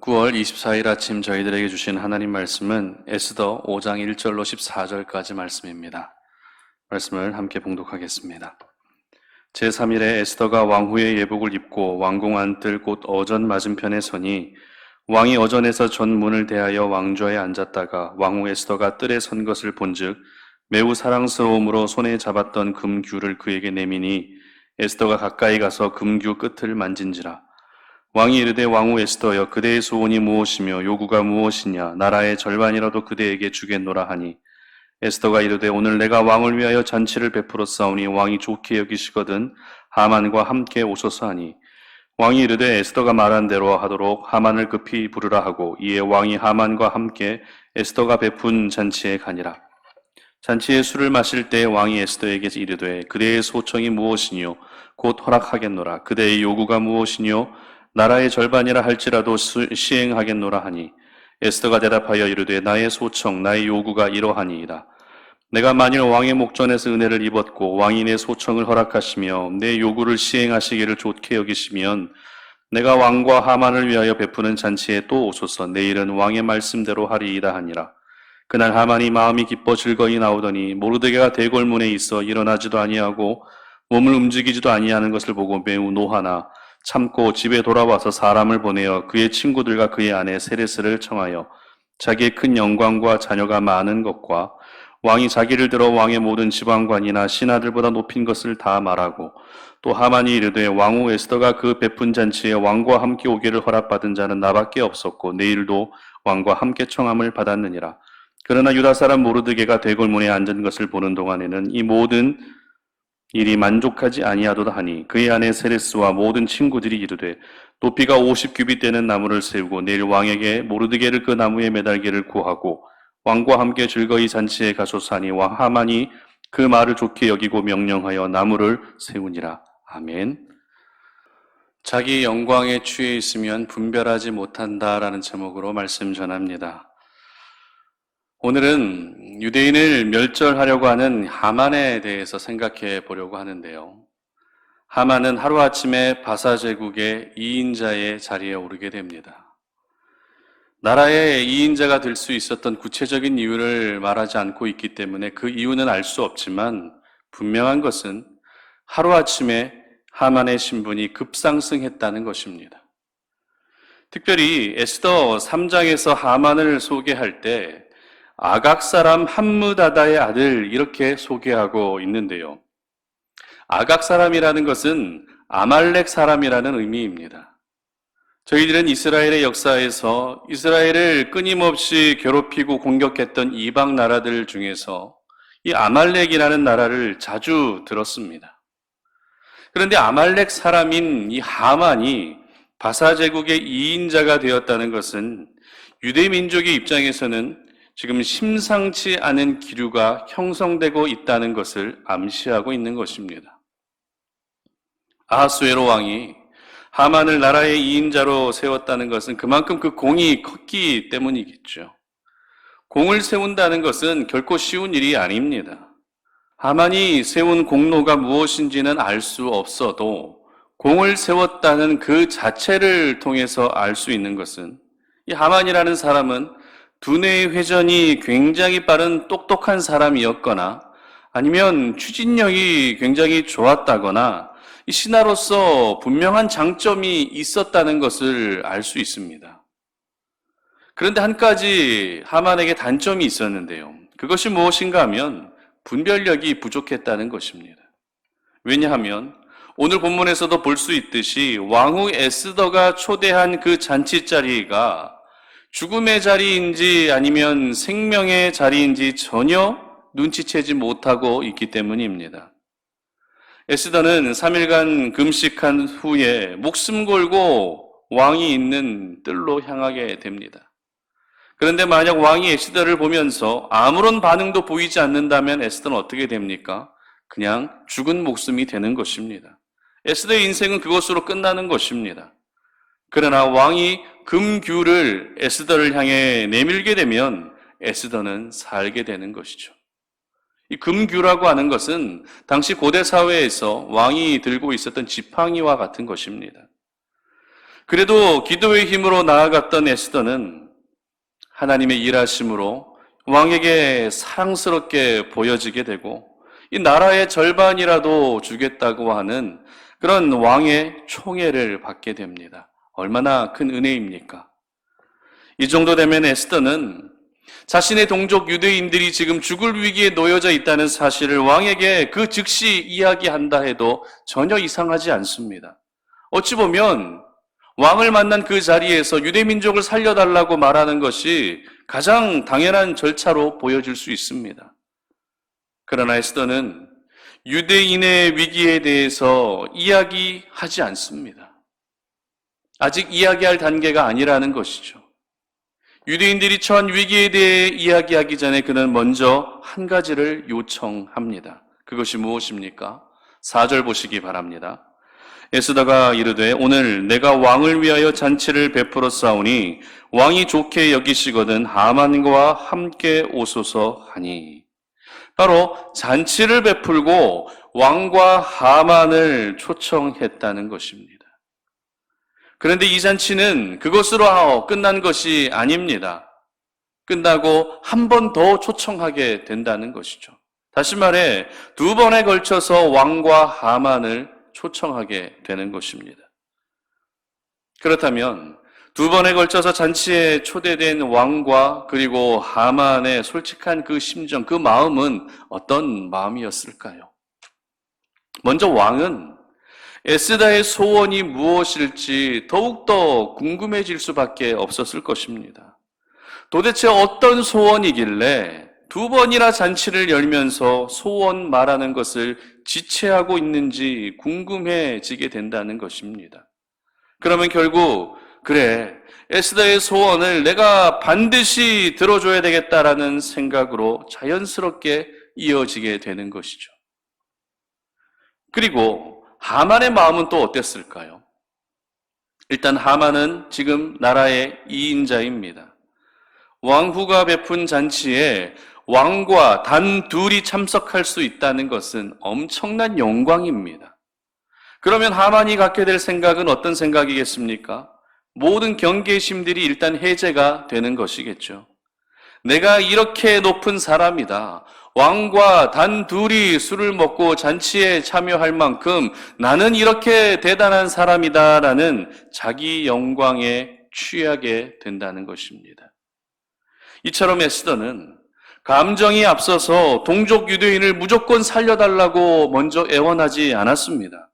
9월 24일 아침 저희들에게 주신 하나님 말씀은 에스더 5장 1절로 14절까지 말씀입니다. 말씀을 함께 봉독하겠습니다. 제3일에 에스더가 왕후의 예복을 입고 왕궁 안뜰 곧 어전 맞은편에 서니 왕이 어전에서 전문을 대하여 왕좌에 앉았다가 왕후 에스더가 뜰에 선 것을 본즉 매우 사랑스러움으로 손에 잡았던 금규를 그에게 내미니 에스더가 가까이 가서 금규 끝을 만진지라. 왕이 이르되 왕후 에스더여 그대의 소원이 무엇이며 요구가 무엇이냐 나라의 절반이라도 그대에게 주겠노라 하니 에스더가 이르되 오늘 내가 왕을 위하여 잔치를 베풀었사오니 왕이 좋게 여기시거든 하만과 함께 오소서 하니 왕이 이르되 에스더가 말한 대로 하도록 하만을 급히 부르라 하고 이에 왕이 하만과 함께 에스더가 베푼 잔치에 가니라. 잔치에 술을 마실 때 왕이 에스더에게 이르되 그대의 소청이 무엇이뇨 곧 허락하겠노라. 그대의 요구가 무엇이뇨 나라의 절반이라 할지라도 시행하겠노라 하니 에스더가 대답하여 이르되 나의 소청 나의 요구가 이러하니이다. 내가 만일 왕의 목전에서 은혜를 입었고 왕이 내 소청을 허락하시며 내 요구를 시행하시기를 좋게 여기시면 내가 왕과 하만을 위하여 베푸는 잔치에 또 오소서. 내일은 왕의 말씀대로 하리이다 하니라. 그날 하만이 마음이 기뻐 즐거이 나오더니 모르드게가 대궐문에 있어 일어나지도 아니하고 몸을 움직이지도 아니하는 것을 보고 매우 노하나 참고 집에 돌아와서 사람을 보내어 그의 친구들과 그의 아내 세레스를 청하여 자기의 큰 영광과 자녀가 많은 것과 왕이 자기를 들어 왕의 모든 지방관이나 신하들보다 높인 것을 다 말하고 또 하만이 이르되 왕후 에스더가 그 베푼 잔치에 왕과 함께 오기를 허락받은 자는 나밖에 없었고 내일도 왕과 함께 청함을 받았느니라. 그러나 유다 사람 모르드게가 대궐문에 앉은 것을 보는 동안에는 이 모든 일이 만족하지 아니하도다 하니 그의 아내 세레스와 모든 친구들이 이르되 높이가 50규빗 되는 나무를 세우고 내일 왕에게 모르드게를 그 나무에 매달기를 구하고 왕과 함께 즐거이 잔치에 가소서 하니 왕 하만이 그 말을 좋게 여기고 명령하여 나무를 세우니라. 아멘. 자기 영광에 취해 있으면 분별하지 못한다라는 제목으로 말씀 전합니다. 오늘은 유대인을 멸절하려고 하는 하만에 대해서 생각해 보려고 하는데요. 하만은 하루아침에 바사 제국의 2인자의 자리에 오르게 됩니다. 나라의 2인자가 될 수 있었던 구체적인 이유를 말하지 않고 있기 때문에 그 이유는 알 수 없지만 분명한 것은 하루아침에 하만의 신분이 급상승했다는 것입니다. 특별히 에스더 3장에서 하만을 소개할 때 아각 사람 함므다다의 아들 이렇게 소개하고 있는데요. 아각 사람이라는 것은 아말렉 사람이라는 의미입니다. 저희들은 이스라엘의 역사에서 이스라엘을 끊임없이 괴롭히고 공격했던 이방 나라들 중에서 이 아말렉이라는 나라를 자주 들었습니다. 그런데 아말렉 사람인 이 하만이 바사 제국의 2인자가 되었다는 것은 유대 민족의 입장에서는 지금 심상치 않은 기류가 형성되고 있다는 것을 암시하고 있는 것입니다. 아하수에로 왕이 하만을 나라의 2인자로 세웠다는 것은 그만큼 그 공이 컸기 때문이겠죠. 공을 세운다는 것은 결코 쉬운 일이 아닙니다. 하만이 세운 공로가 무엇인지는 알 수 없어도 공을 세웠다는 그 자체를 통해서 알 수 있는 것은 이 하만이라는 사람은 두뇌의 회전이 굉장히 빠른 똑똑한 사람이었거나 아니면 추진력이 굉장히 좋았다거나 이 신하로서 분명한 장점이 있었다는 것을 알 수 있습니다. 그런데 한 가지 하만에게 단점이 있었는데요. 그것이 무엇인가 하면 분별력이 부족했다는 것입니다. 왜냐하면 오늘 본문에서도 볼 수 있듯이 왕후 에스더가 초대한 그 잔치 자리가 죽음의 자리인지 아니면 생명의 자리인지 전혀 눈치채지 못하고 있기 때문입니다. 에스더는 3일간 금식한 후에 목숨 걸고 왕이 있는 뜰로 향하게 됩니다. 그런데 만약 왕이 에스더를 보면서 아무런 반응도 보이지 않는다면 에스더는 어떻게 됩니까? 그냥 죽은 목숨이 되는 것입니다. 에스더의 인생은 그것으로 끝나는 것입니다. 그러나 왕이 금규를 에스더를 향해 내밀게 되면 에스더는 살게 되는 것이죠. 이 금규라고 하는 것은 당시 고대 사회에서 왕이 들고 있었던 지팡이와 같은 것입니다. 그래도 기도의 힘으로 나아갔던 에스더는 하나님의 일하심으로 왕에게 사랑스럽게 보여지게 되고 이 나라의 절반이라도 주겠다고 하는 그런 왕의 총애를 받게 됩니다. 얼마나 큰 은혜입니까? 이 정도 되면 에스더는 자신의 동족 유대인들이 지금 죽을 위기에 놓여져 있다는 사실을 왕에게 그 즉시 이야기한다 해도 전혀 이상하지 않습니다. 어찌 보면 왕을 만난 그 자리에서 유대민족을 살려달라고 말하는 것이 가장 당연한 절차로 보여질 수 있습니다. 그러나 에스더는 유대인의 위기에 대해서 이야기하지 않습니다. 아직 이야기할 단계가 아니라는 것이죠. 유대인들이 처한 위기에 대해 이야기하기 전에 그는 먼저 한 가지를 요청합니다. 그것이 무엇입니까? 4절 보시기 바랍니다. 에스더가 이르되 오늘 내가 왕을 위하여 잔치를 베풀어 싸우니 왕이 좋게 여기시거든 하만과 함께 오소서 하니. 바로 잔치를 베풀고 왕과 하만을 초청했다는 것입니다. 그런데 이 잔치는 그것으로 끝난 것이 아닙니다. 끝나고 한 번 더 초청하게 된다는 것이죠. 다시 말해 2번에 걸쳐서 왕과 하만을 초청하게 되는 것입니다. 그렇다면 2번에 걸쳐서 잔치에 초대된 왕과 그리고 하만의 솔직한 그 심정, 그 마음은 어떤 마음이었을까요? 먼저 왕은 에스더의 소원이 무엇일지 더욱더 궁금해질 수밖에 없었을 것입니다. 도대체 어떤 소원이길래 2번이나 잔치를 열면서 소원 말하는 것을 지체하고 있는지 궁금해지게 된다는 것입니다. 그러면 결국 그래, 에스더의 소원을 내가 반드시 들어줘야 되겠다라는 생각으로 자연스럽게 이어지게 되는 것이죠. 그리고 하만의 마음은 또 어땠을까요? 일단 하만은 지금 나라의 2인자입니다. 왕후가 베푼 잔치에 왕과 단 둘이 참석할 수 있다는 것은 엄청난 영광입니다. 그러면 하만이 갖게 될 생각은 어떤 생각이겠습니까? 모든 경계심들이 일단 해제가 되는 것이겠죠. 내가 이렇게 높은 사람이다. 왕과 단 둘이 술을 먹고 잔치에 참여할 만큼 나는 이렇게 대단한 사람이다라는 자기 영광에 취하게 된다는 것입니다. 이처럼 에스더는 감정이 앞서서 동족 유대인을 무조건 살려달라고 먼저 애원하지 않았습니다.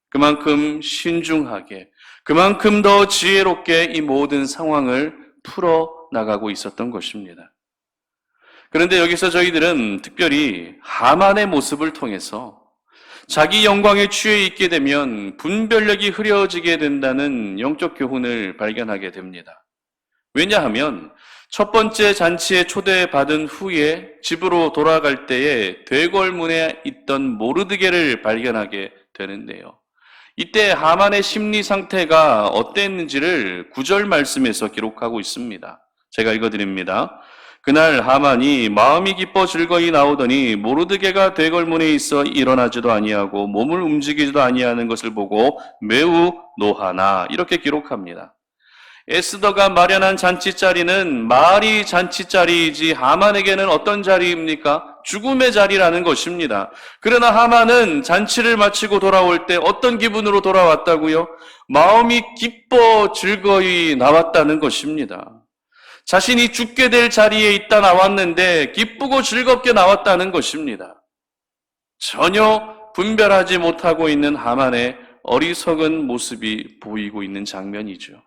그만큼 신중하게, 그만큼 더 지혜롭게 이 모든 상황을 풀어나가고 있었던 것입니다. 그런데 여기서 저희들은 특별히 하만의 모습을 통해서 자기 영광에 취해 있게 되면 분별력이 흐려지게 된다는 영적 교훈을 발견하게 됩니다. 왜냐하면 첫 번째 잔치에 초대받은 후에 집으로 돌아갈 때에 대궐문에 있던 모르드게를 발견하게 되는데요. 이때 하만의 심리 상태가 어땠는지를 9절 말씀에서 기록하고 있습니다. 제가 읽어드립니다. 그날 하만이 마음이 기뻐 즐거이 나오더니 모르드게가 대궐문에 있어 일어나지도 아니하고 몸을 움직이지도 아니하는 것을 보고 매우 노하나 이렇게 기록합니다. 에스더가 마련한 잔치자리는 말이 잔치자리이지 하만에게는 어떤 자리입니까? 죽음의 자리라는 것입니다. 그러나 하만은 잔치를 마치고 돌아올 때 어떤 기분으로 돌아왔다고요? 마음이 기뻐 즐거이 나왔다는 것입니다. 자신이 죽게 될 자리에 있다 나왔는데 기쁘고 즐겁게 나왔다는 것입니다. 전혀 분별하지 못하고 있는 하만의 어리석은 모습이 보이고 있는 장면이죠.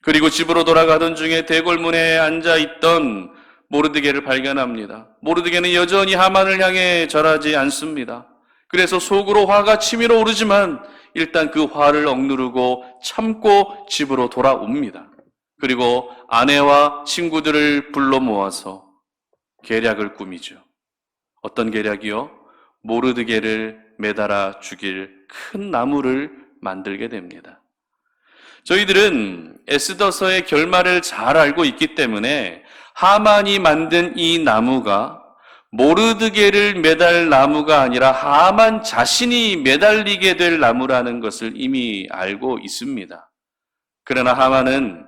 그리고 집으로 돌아가던 중에 대궐문에 앉아있던 모르드게를 발견합니다. 모르드게는 여전히 하만을 향해 절하지 않습니다. 그래서 속으로 화가 치밀어 오르지만 일단 그 화를 억누르고 참고 집으로 돌아옵니다. 그리고 아내와 친구들을 불러 모아서 계략을 꾸미죠. 어떤 계략이요? 모르드게를 매달아 죽일 큰 나무를 만들게 됩니다. 저희들은 에스더서의 결말을 잘 알고 있기 때문에 하만이 만든 이 나무가 모르드게를 매달 나무가 아니라 하만 자신이 매달리게 될 나무라는 것을 이미 알고 있습니다. 그러나 하만은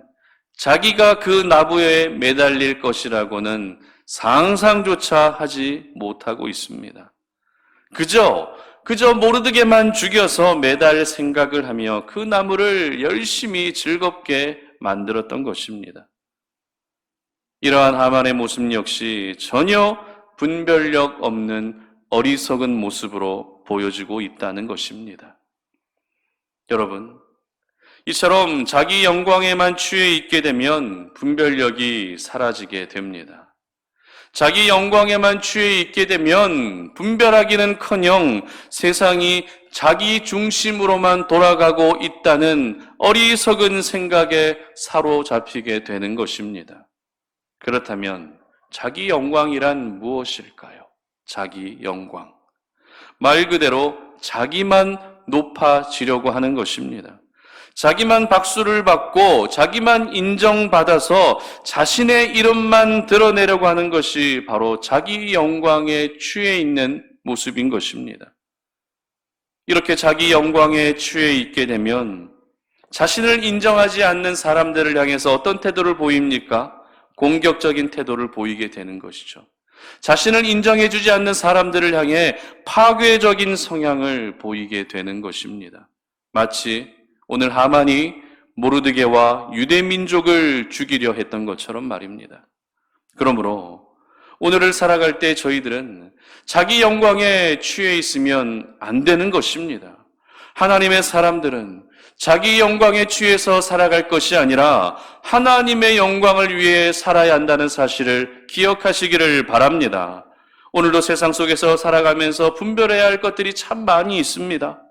자기가 그 나무에 매달릴 것이라고는 상상조차 하지 못하고 있습니다. 그저 모르드게만 죽여서 매달 생각을 하며 그 나무를 열심히 즐겁게 만들었던 것입니다. 이러한 하만의 모습 역시 전혀 분별력 없는 어리석은 모습으로 보여지고 있다는 것입니다. 여러분, 이처럼 자기 영광에만 취해 있게 되면 분별력이 사라지게 됩니다. 자기 영광에만 취해 있게 되면 분별하기는커녕 세상이 자기 중심으로만 돌아가고 있다는 어리석은 생각에 사로잡히게 되는 것입니다. 그렇다면 자기 영광이란 무엇일까요? 자기 영광. 말 그대로 자기만 높아지려고 하는 것입니다. 자기만 박수를 받고 자기만 인정받아서 자신의 이름만 드러내려고 하는 것이 바로 자기 영광에 취해 있는 모습인 것입니다. 이렇게 자기 영광에 취해 있게 되면 자신을 인정하지 않는 사람들을 향해서 어떤 태도를 보입니까? 공격적인 태도를 보이게 되는 것이죠. 자신을 인정해주지 않는 사람들을 향해 파괴적인 성향을 보이게 되는 것입니다. 마치 오늘 하만이 모르드게와 유대 민족을 죽이려 했던 것처럼 말입니다. 그러므로 오늘을 살아갈 때 저희들은 자기 영광에 취해 있으면 안 되는 것입니다. 하나님의 사람들은 자기 영광에 취해서 살아갈 것이 아니라 하나님의 영광을 위해 살아야 한다는 사실을 기억하시기를 바랍니다. 오늘도 세상 속에서 살아가면서 분별해야 할 것들이 참 많이 있습니다.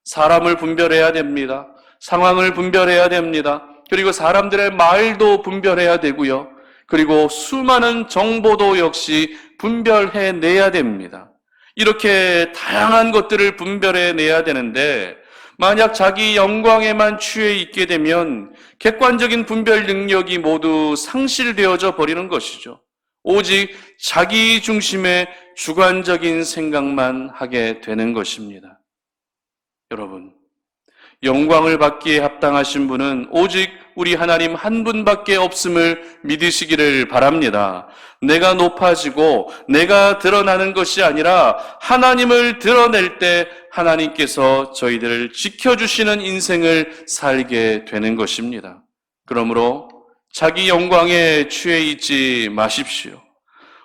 사람을 분별해야 됩니다. 상황을 분별해야 됩니다. 그리고 사람들의 말도 분별해야 되고요. 그리고 수많은 정보도 역시 분별해내야 됩니다. 이렇게 다양한 것들을 분별해내야 되는데 만약 자기 영광에만 취해 있게 되면 객관적인 분별 능력이 모두 상실되어져 버리는 것이죠. 오직 자기 중심의 주관적인 생각만 하게 되는 것입니다. 여러분, 영광을 받기에 합당하신 분은 오직 우리 하나님 한 분밖에 없음을 믿으시기를 바랍니다. 내가 높아지고 내가 드러나는 것이 아니라 하나님을 드러낼 때 하나님께서 저희들을 지켜주시는 인생을 살게 되는 것입니다. 그러므로 자기 영광에 취해 있지 마십시오.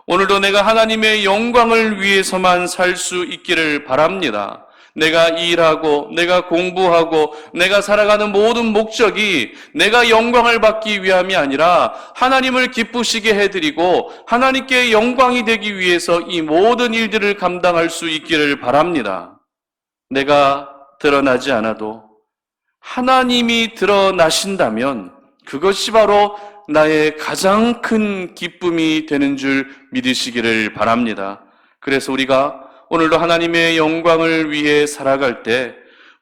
오늘도 내가 하나님의 영광을 위해서만 살 수 있기를 바랍니다. 내가 일하고 내가 공부하고 내가 살아가는 모든 목적이 내가 영광을 받기 위함이 아니라 하나님을 기쁘시게 해드리고 하나님께 영광이 되기 위해서 이 모든 일들을 감당할 수 있기를 바랍니다. 내가 드러나지 않아도 하나님이 드러나신다면 그것이 바로 나의 가장 큰 기쁨이 되는 줄 믿으시기를 바랍니다. 그래서 우리가 오늘도 하나님의 영광을 위해 살아갈 때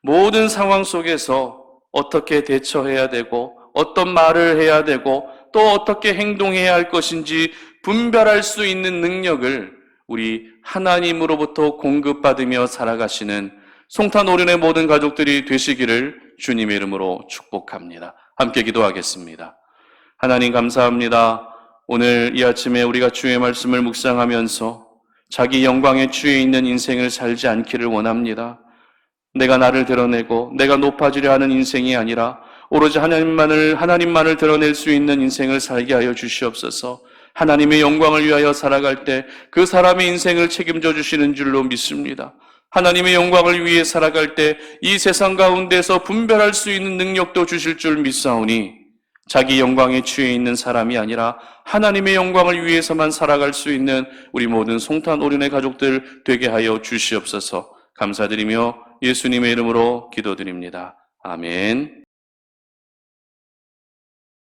모든 상황 속에서 어떻게 대처해야 되고 어떤 말을 해야 되고 또 어떻게 행동해야 할 것인지 분별할 수 있는 능력을 우리 하나님으로부터 공급받으며 살아가시는 송탄 오륜의 모든 가족들이 되시기를 주님의 이름으로 축복합니다. 함께 기도하겠습니다. 하나님 감사합니다. 오늘 이 아침에 우리가 주의 말씀을 묵상하면서 자기 영광에 취해 있는 인생을 살지 않기를 원합니다. 내가 나를 드러내고 내가 높아지려 하는 인생이 아니라 오로지 하나님만을 드러낼 수 있는 인생을 살게 하여 주시옵소서. 하나님의 영광을 위하여 살아갈 때 그 사람의 인생을 책임져 주시는 줄로 믿습니다. 하나님의 영광을 위해 살아갈 때 이 세상 가운데서 분별할 수 있는 능력도 주실 줄 믿사오니 자기 영광에 취해 있는 사람이 아니라 하나님의 영광을 위해서만 살아갈 수 있는 우리 모든 송탄 오륜의 가족들 되게 하여 주시옵소서. 감사드리며 예수님의 이름으로 기도드립니다. 아멘.